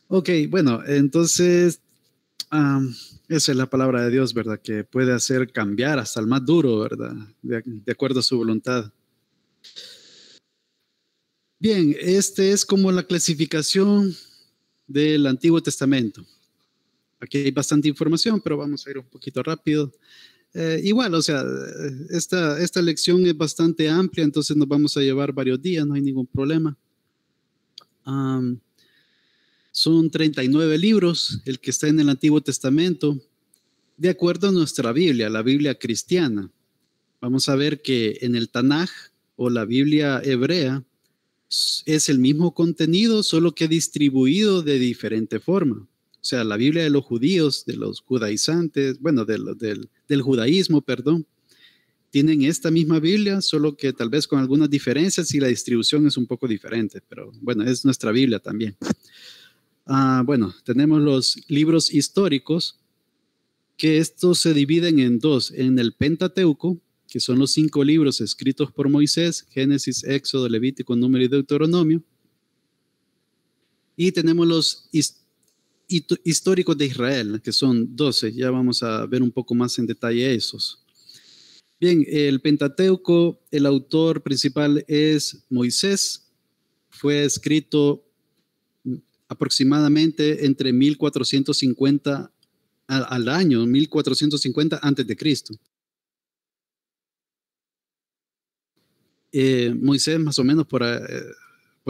A: Ok, bueno, entonces, esa es la palabra de Dios, ¿verdad? Que puede hacer cambiar hasta el más duro, ¿verdad? De acuerdo a su voluntad. Bien, es como la clasificación del Antiguo Testamento. Aquí hay bastante información, pero vamos a ir un poquito rápido. Igual, o sea, esta lección es bastante amplia, entonces nos vamos a llevar varios días, no hay ningún problema. Son 39 libros, el que está en el Antiguo Testamento, de acuerdo a nuestra Biblia, la Biblia cristiana. Vamos a ver que en el Tanaj o la Biblia hebrea es el mismo contenido, solo que distribuido de diferente forma. O sea, la Biblia de los judíos, de los judaizantes, bueno, del judaísmo, perdón, tienen esta misma Biblia, solo que tal vez con algunas diferencias y la distribución es un poco diferente, pero bueno, es nuestra Biblia también. Bueno, tenemos los libros históricos, que estos se dividen en dos, en el Pentateuco, que son los 5 libros escritos por Moisés, Génesis, Éxodo, Levítico, Número y Deuteronomio. Y tenemos los históricos de Israel, que son 12. Ya vamos a ver un poco más en detalle esos. Bien, el Pentateuco, el autor principal es Moisés. Fue escrito aproximadamente entre 1450 al año 1450 antes de Cristo. Moisés más o menos por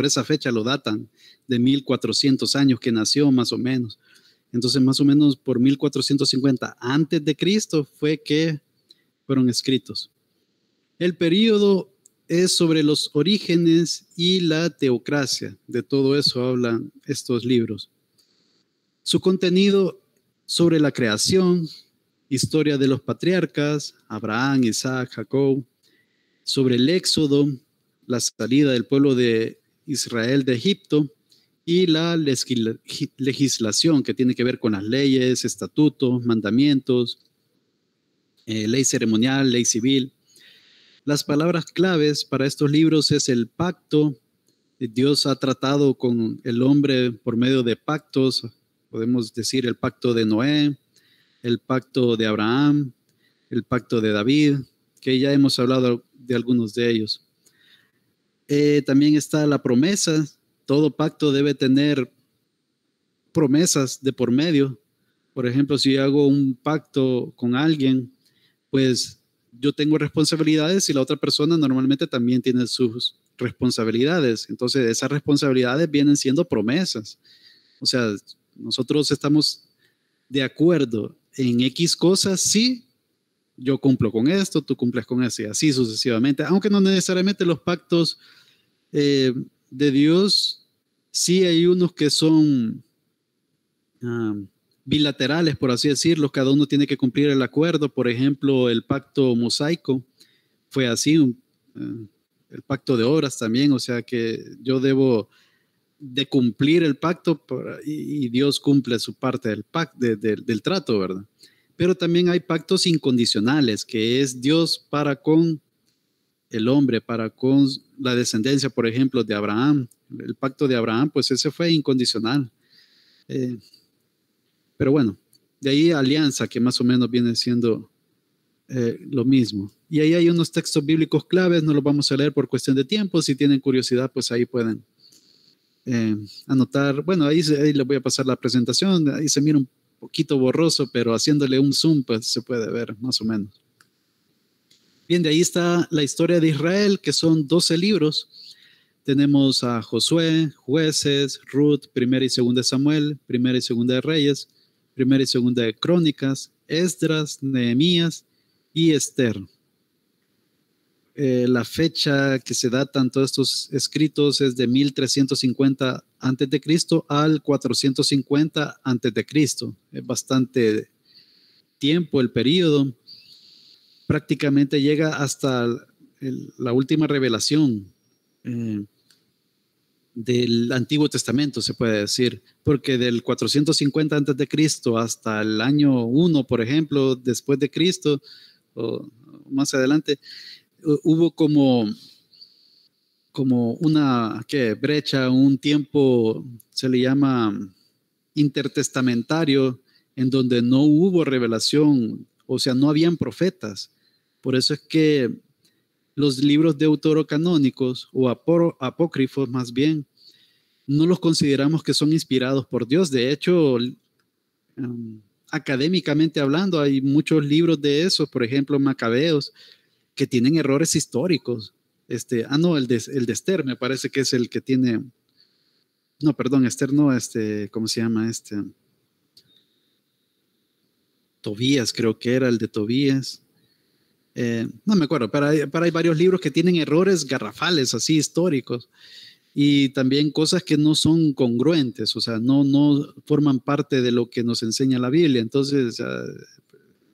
A: esa fecha lo datan de 1400 años que nació más o menos. Entonces más o menos por 1450 antes de Cristo fue que fueron escritos. El período es sobre los orígenes y la teocracia. De todo eso hablan estos libros. Su contenido sobre la creación, historia de los patriarcas, Abraham, Isaac, Jacob, sobre el éxodo, la salida del pueblo de Israel de Egipto y la legislación que tiene que ver con las leyes, estatutos, mandamientos, ley ceremonial, ley civil. Las palabras claves para estos libros es el pacto. Dios ha tratado con el hombre por medio de pactos. Podemos decir el pacto de Noé, el pacto de Abraham, el pacto de David, que ya hemos hablado de algunos de ellos. También está la promesa. Todo pacto debe tener promesas de por medio. Por ejemplo, si yo hago un pacto con alguien, pues yo tengo responsabilidades y la otra persona normalmente también tiene sus responsabilidades. Entonces, esas responsabilidades vienen siendo promesas. O sea, nosotros estamos de acuerdo en X cosas, sí, yo cumplo con esto, tú cumples con eso y así sucesivamente. Aunque no necesariamente los pactos de Dios, sí hay unos que son bilaterales, por así decirlo, cada uno tiene que cumplir el acuerdo. Por ejemplo, el pacto mosaico fue así, el pacto de obras también, o sea que yo debo de cumplir el pacto y Dios cumple su parte del pacto, del trato, ¿verdad? Pero también hay pactos incondicionales, que es Dios para con el hombre, para con la descendencia, por ejemplo, de Abraham. El pacto de Abraham, pues ese fue incondicional. Pero bueno, de ahí alianza, que más o menos viene siendo lo mismo. Y ahí hay unos textos bíblicos claves, no los vamos a leer por cuestión de tiempo. Si tienen curiosidad, pues ahí pueden anotar. Bueno, ahí les voy a pasar la presentación. Ahí se mira un poquito borroso, pero haciéndole un zoom, pues se puede ver más o menos. Bien, de ahí está la historia de Israel, que son 12 libros. Tenemos a Josué, Jueces, Ruth, Primera y Segunda de Samuel, Primera y Segunda de Reyes, Primera y Segunda de Crónicas, Esdras, Nehemías y Esther. La fecha que se datan todos estos escritos es de 1350 antes de Cristo al 450 antes de Cristo. Es bastante tiempo el periodo. Prácticamente llega hasta la última revelación del Antiguo Testamento, se puede decir, porque del 450 antes de Cristo hasta el año 1, por ejemplo, después de Cristo, o más adelante, hubo como una brecha, un tiempo, se le llama intertestamentario, en donde no hubo revelación, o sea, no habían profetas. Por eso es que los libros deuterocanónicos o apócrifos más bien, no los consideramos que son inspirados por Dios. De hecho, académicamente hablando, hay muchos libros de esos, por ejemplo, Macabeos, que tienen errores históricos. El de Esther me parece que es el que tiene no, perdón, Esther no, ¿cómo se llama? Tobías, creo que era el de Tobías. No me acuerdo, pero hay varios libros que tienen errores garrafales, así históricos, y también cosas que no son congruentes, o sea, no forman parte de lo que nos enseña la Biblia. Entonces,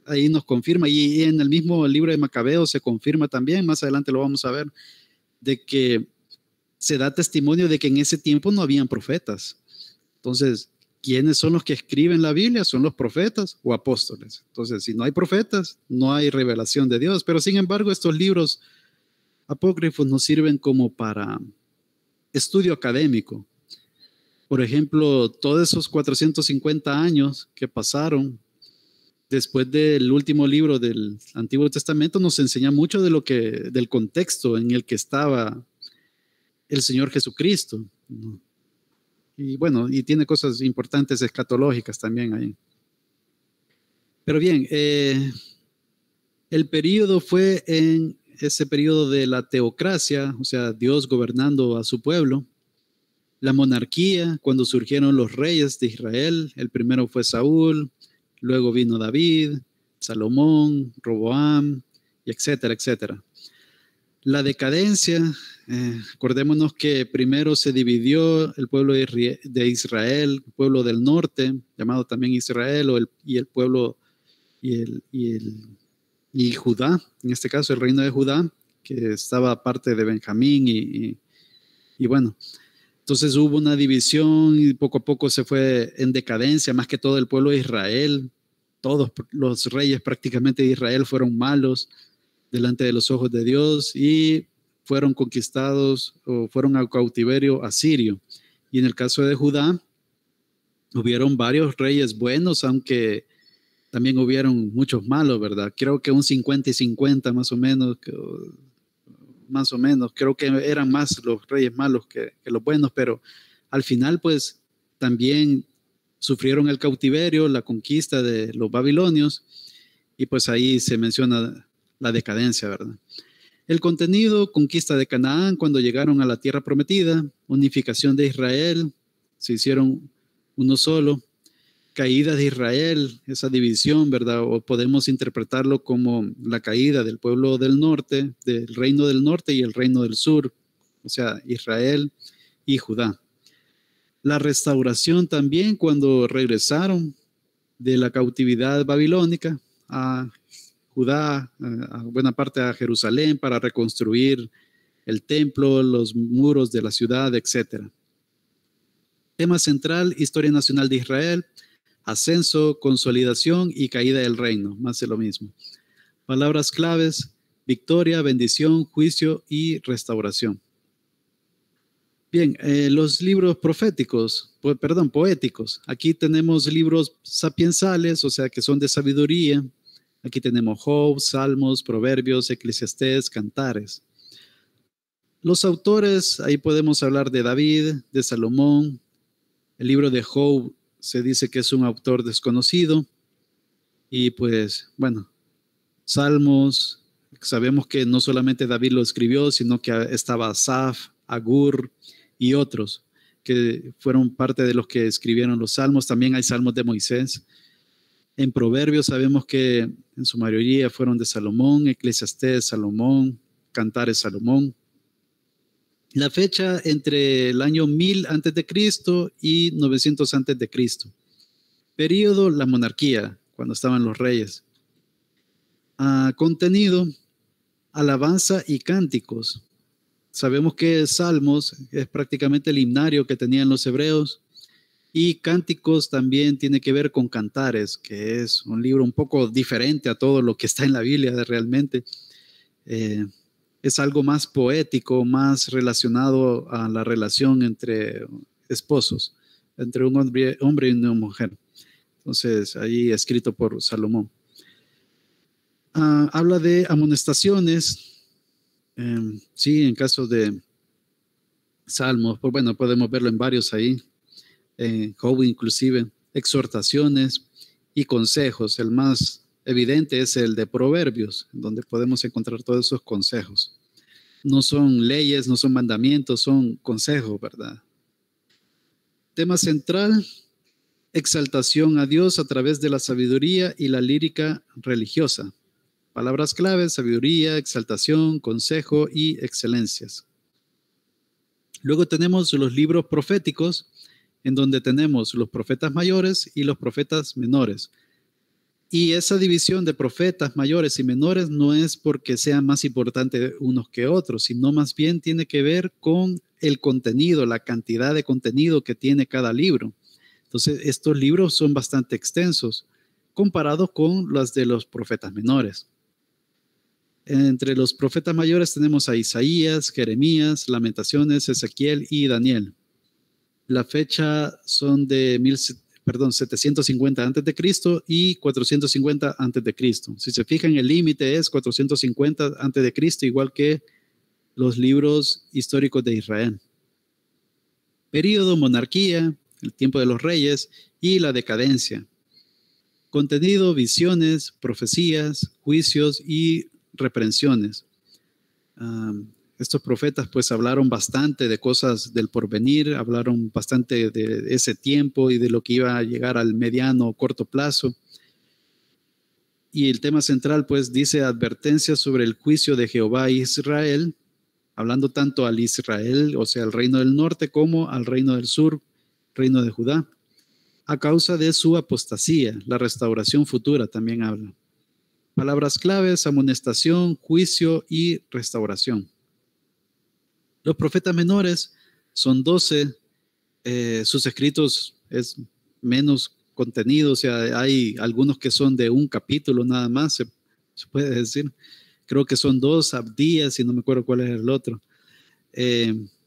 A: ahí nos confirma, y en el mismo libro de Macabeo se confirma también, más adelante lo vamos a ver, de que se da testimonio de que en ese tiempo no habían profetas. Entonces, ¿quiénes son los que escriben la Biblia? Son los profetas o apóstoles. Entonces, si no hay profetas, no hay revelación de Dios. Pero sin embargo, estos libros apócrifos nos sirven como para estudio académico. Por ejemplo, todos esos 450 años que pasaron después del último libro del Antiguo Testamento nos enseña mucho del contexto en el que estaba el Señor Jesucristo. Y bueno, y tiene cosas importantes escatológicas también ahí. Pero bien, el periodo fue en ese periodo de la teocracia, o sea, Dios gobernando a su pueblo. La monarquía, cuando surgieron los reyes de Israel, el primero fue Saúl, luego vino David, Salomón, Roboam, y etcétera, etcétera. La decadencia, acordémonos que primero se dividió el pueblo de Israel, el pueblo del norte, llamado también Israel, y el pueblo y Judá, en este caso el reino de Judá, que estaba parte de Benjamín y bueno, entonces hubo una división y poco a poco se fue en decadencia, más que todo el pueblo de Israel. Todos los reyes prácticamente de Israel fueron malos delante de los ojos de Dios y fueron conquistados o fueron al cautiverio asirio. Y en el caso de Judá, hubieron varios reyes buenos, aunque también hubieron muchos malos, ¿verdad? Creo que un 50 y 50 más o menos, creo que eran más los reyes malos que los buenos, pero al final pues también sufrieron el cautiverio, la conquista de los babilonios, y pues ahí se menciona la decadencia, ¿verdad? El contenido: conquista de Canaán cuando llegaron a la tierra prometida, unificación de Israel, se hicieron uno solo, caída de Israel, esa división, ¿verdad? O podemos interpretarlo como la caída del pueblo del norte, del reino del norte y el reino del sur, o sea, Israel y Judá. La restauración también cuando regresaron de la cautividad babilónica a Judá, a buena parte a Jerusalén para reconstruir el templo, los muros de la ciudad, etc. Tema central: historia nacional de Israel, ascenso, consolidación y caída del reino, más de lo mismo. Palabras claves: victoria, bendición, juicio y restauración. Bien, los libros poéticos. Aquí tenemos libros sapiensales, o sea, que son de sabiduría. Aquí tenemos Job, Salmos, Proverbios, Eclesiastés, Cantares. Los autores, ahí podemos hablar de David, de Salomón. El libro de Job se dice que es un autor desconocido. Y pues, bueno, Salmos, sabemos que no solamente David lo escribió, sino que estaba Asaf, Agur y otros que fueron parte de los que escribieron los Salmos. También hay Salmos de Moisés. En Proverbios sabemos que en su mayoría fueron de Salomón, Eclesiastés, Salomón, Cantares, Salomón. La fecha entre el año 1000 a.C. y 900 a.C. Período: la monarquía, cuando estaban los reyes. Contenido: alabanza y cánticos. Sabemos que Salmos es prácticamente el himnario que tenían los hebreos. Y Cánticos también tiene que ver con Cantares, que es un libro un poco diferente a todo lo que está en la Biblia realmente. Es algo más poético, más relacionado a la relación entre esposos, entre un hombre y una mujer. Entonces, ahí escrito por Salomón. Habla de amonestaciones. Sí, en caso de Salmos, pues bueno, podemos verlo en varios ahí. Job inclusive, exhortaciones y consejos. El más evidente es el de Proverbios, donde podemos encontrar todos esos consejos. No son leyes, no son mandamientos, son consejos, ¿verdad? Tema central, exaltación a Dios a través de la sabiduría y la lírica religiosa. Palabras claves: sabiduría, exaltación, consejo y excelencias. Luego tenemos los libros proféticos, en donde tenemos los profetas mayores y los profetas menores. Y esa división de profetas mayores y menores no es porque sean más importantes unos que otros, sino más bien tiene que ver con el contenido, la cantidad de contenido que tiene cada libro. Entonces, estos libros son bastante extensos comparados con los de los profetas menores. Entre los profetas mayores tenemos a Isaías, Jeremías, Lamentaciones, Ezequiel y Daniel. La fecha son de 750 a.C. y 450 a.C. Si se fijan, el límite es 450 a.C., igual que los libros históricos de Israel. Período: monarquía, el tiempo de los reyes y la decadencia. Contenido: visiones, profecías, juicios y reprensiones. Estos profetas pues hablaron bastante de cosas del porvenir, hablaron bastante de ese tiempo y de lo que iba a llegar al mediano o corto plazo. Y el tema central pues dice advertencias sobre el juicio de Jehová a Israel, hablando tanto al Israel, o sea, al reino del norte, como al reino del sur, reino de Judá, a causa de su apostasía. La restauración futura también habla. Palabras claves: amonestación, juicio y restauración. Los profetas menores son 12, sus escritos es menos contenido, o sea, hay algunos que son de un capítulo nada más, se puede decir. Creo que son 2, Abdías, y no me acuerdo cuál es el otro.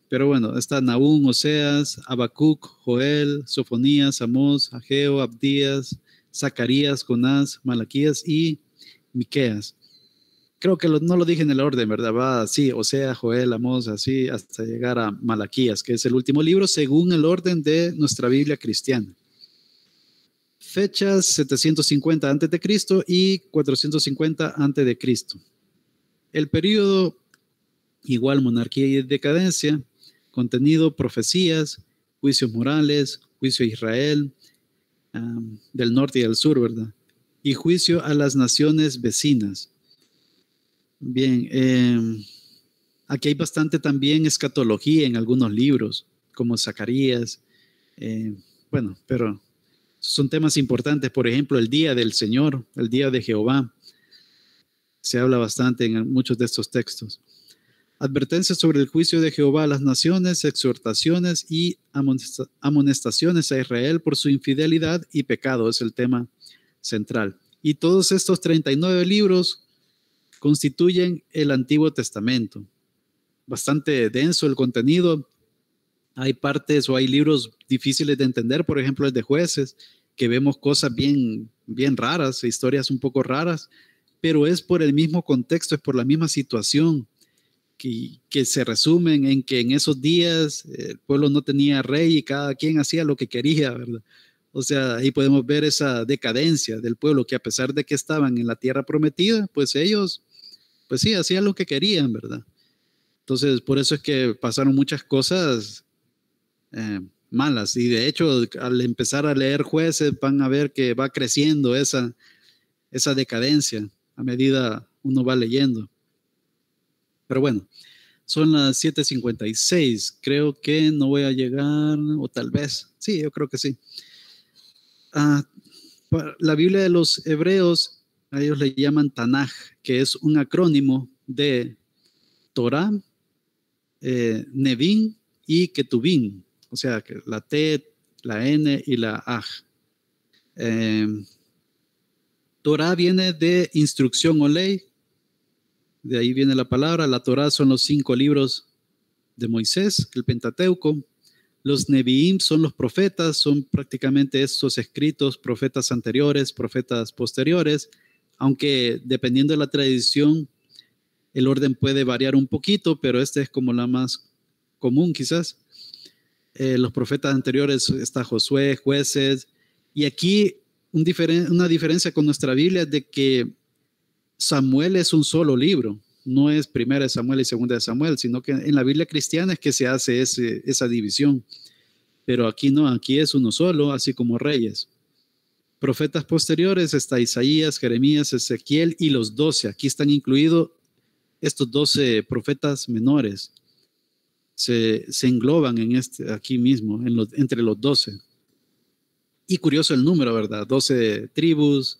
A: Pero bueno, está Nahum, Oseas, Habacuc, Joel, Sofonías, Amós, Ageo, Abdías, Zacarías, Jonás, Malaquías y Miqueas. Creo que no lo dije en el orden, ¿verdad? Va así: Oseas, Joel, Amós, así hasta llegar a Malaquías, que es el último libro según el orden de nuestra Biblia cristiana. Fechas: 750 a.C. y 450 a.C. El período: igual, monarquía y decadencia. Contenido: profecías, juicios morales, juicio a Israel, del norte y del sur, ¿verdad? Y juicio a las naciones vecinas. Bien, aquí hay bastante también escatología en algunos libros, como Zacarías. Bueno, pero son temas importantes. Por ejemplo, el día del Señor, el día de Jehová. Se habla bastante en muchos de estos textos. Advertencias sobre el juicio de Jehová a las naciones, exhortaciones y amonestaciones a Israel por su infidelidad y pecado, es el tema central. Y todos estos 39 libros constituyen el Antiguo Testamento. Bastante denso el contenido. Hay partes o hay libros difíciles de entender, por ejemplo el de Jueces, que vemos cosas bien raras, historias un poco raras, pero es por el mismo contexto, es por la misma situación que se resumen en que en esos días el pueblo no tenía rey y cada quien hacía lo que quería, ¿verdad? O sea, ahí podemos ver esa decadencia del pueblo, que a pesar de que estaban en la tierra prometida, pues ellos, pues sí, hacían lo que querían, ¿verdad? Entonces, por eso es que pasaron muchas cosas malas. Y de hecho, al empezar a leer Jueces, van a ver que va creciendo esa decadencia a medida uno va leyendo. Pero bueno, son las 7:56. Creo que no voy a llegar, o tal vez. Sí, yo creo que sí. La Biblia de los hebreos, a ellos le llaman Tanaj, que es un acrónimo de Torah, Nevin y Ketuvim. O sea, que la T, la N y la Aj. Torah viene de instrucción o ley. De ahí viene la palabra. La Torah son los 5 libros de Moisés, el Pentateuco. Los Neviim son los profetas, son prácticamente estos escritos, profetas anteriores, profetas posteriores, aunque dependiendo de la tradición, el orden puede variar un poquito, pero esta es como la más común quizás. Los profetas anteriores está Josué, Jueces, y aquí una diferencia con nuestra Biblia es de que Samuel es un solo libro, no es Primera de Samuel y Segunda de Samuel, sino que en la Biblia cristiana es que se hace esa división. pero aquí no, aquí es uno solo, así como reyes. Profetas posteriores está Isaías, Jeremías, Ezequiel y los 12. Aquí están incluidos estos 12 profetas menores. Se engloban en aquí mismo, entre los 12. Y curioso el número, ¿verdad? 12 tribus,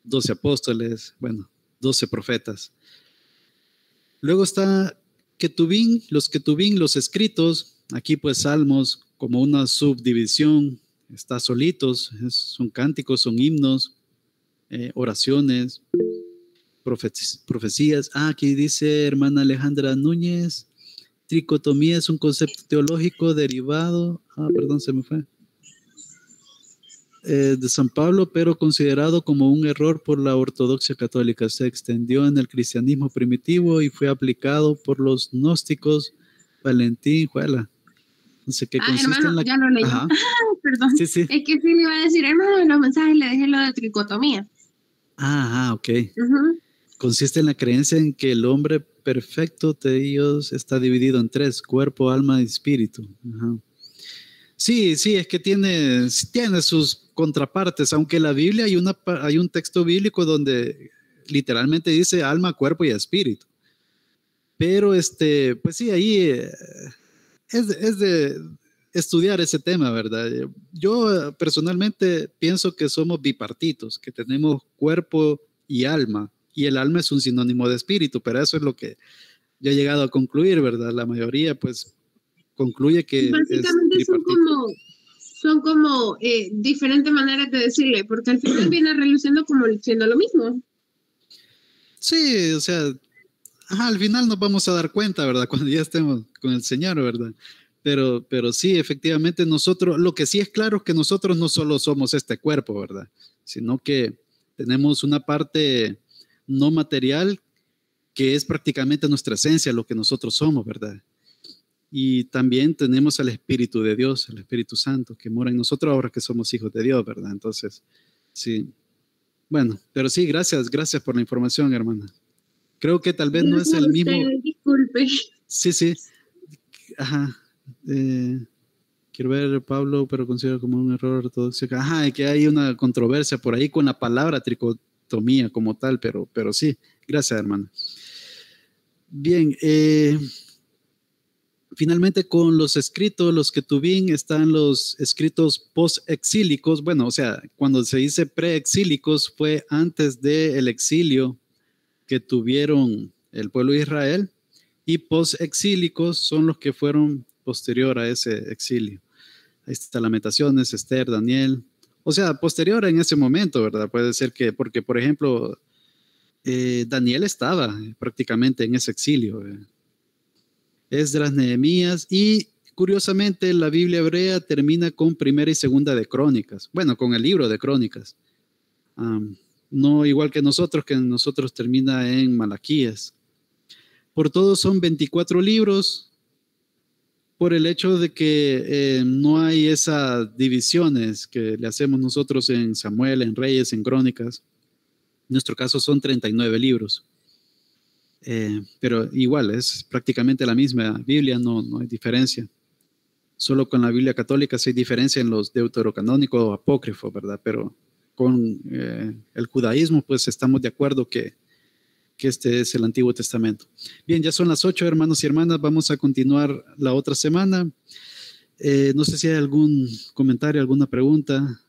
A: 12 apóstoles, bueno, 12 profetas. Luego está Ketubín, los escritos. Aquí pues salmos como una subdivisión. Está solitos, son cánticos, son himnos, oraciones, profecías. Aquí dice hermana Alejandra Núñez, tricotomía es un concepto teológico derivado, perdón, se me fue, de San Pablo, pero considerado como un error por la ortodoxia católica. Se extendió en el cristianismo primitivo y fue aplicado por los gnósticos. Valentín Juela. No sé qué consiste
D: hermano,
A: en la...
D: ya lo leí. Perdón.
A: Sí, sí.
D: Es que sí le iba a decir, hermano, en los mensajes le dejé lo de tricotomía.
A: Ok. Consiste en la creencia en que el hombre perfecto de Dios está dividido en 3, cuerpo, alma y espíritu. Sí, es que tiene sus contrapartes, aunque en la Biblia hay un texto bíblico donde literalmente dice alma, cuerpo y espíritu. Pero pues sí, ahí es de estudiar ese tema, ¿verdad? Yo personalmente pienso que somos bipartitos, que tenemos cuerpo y alma, y el alma es un sinónimo de espíritu, pero eso es lo que yo he llegado a concluir, ¿verdad? La mayoría pues concluye que
D: básicamente
A: es
D: son como diferentes maneras de decirle, porque al final viene reluciendo como siendo lo mismo.
A: Sí, o sea, al final nos vamos a dar cuenta, ¿verdad? Cuando ya estemos con el Señor, ¿verdad? Pero sí, efectivamente nosotros, lo que sí es claro es que nosotros no solo somos este cuerpo, ¿verdad? Sino que tenemos una parte no material que es prácticamente nuestra esencia, lo que nosotros somos, ¿verdad? Y también tenemos al Espíritu de Dios, el Espíritu Santo, que mora en nosotros ahora que somos hijos de Dios, ¿verdad? Entonces, sí. Bueno, pero sí, gracias por la información, hermana. Creo que tal vez no es el mismo.
D: Disculpe.
A: Sí. Quiero ver Pablo, pero considero como un error ortodoxo. Que hay una controversia por ahí con la palabra tricotomía como tal, pero sí. Gracias, hermana. Bien, finalmente con los escritos, los Ketubín, están los escritos post-exílicos. Bueno, o sea, cuando se dice pre-exílicos fue antes del exilio que tuvieron el pueblo de Israel, y post-exílicos son los que fueron posterior a ese exilio. Ahí está Lamentaciones, Esther, Daniel. O sea, posterior en ese momento, ¿verdad? Puede ser que, porque por ejemplo, Daniel estaba prácticamente en ese exilio. Esdras, Nehemías, y curiosamente la Biblia hebrea termina con primera y segunda de Crónicas. Bueno, con el libro de Crónicas. No igual que nosotros termina en Malaquías. Por todo son 24 libros, por el hecho de que no hay esas divisiones que le hacemos nosotros en Samuel, en Reyes, en Crónicas. En nuestro caso son 39 libros. Pero igual, es prácticamente la misma Biblia, no hay diferencia. Solo con la Biblia católica sí hay diferencia en los deuterocanónicos o apócrifos, ¿verdad? Pero con el judaísmo, pues estamos de acuerdo que este es el Antiguo Testamento. Bien, ya son las 8, hermanos y hermanas. Vamos a continuar la otra semana. No sé si hay algún comentario, alguna pregunta.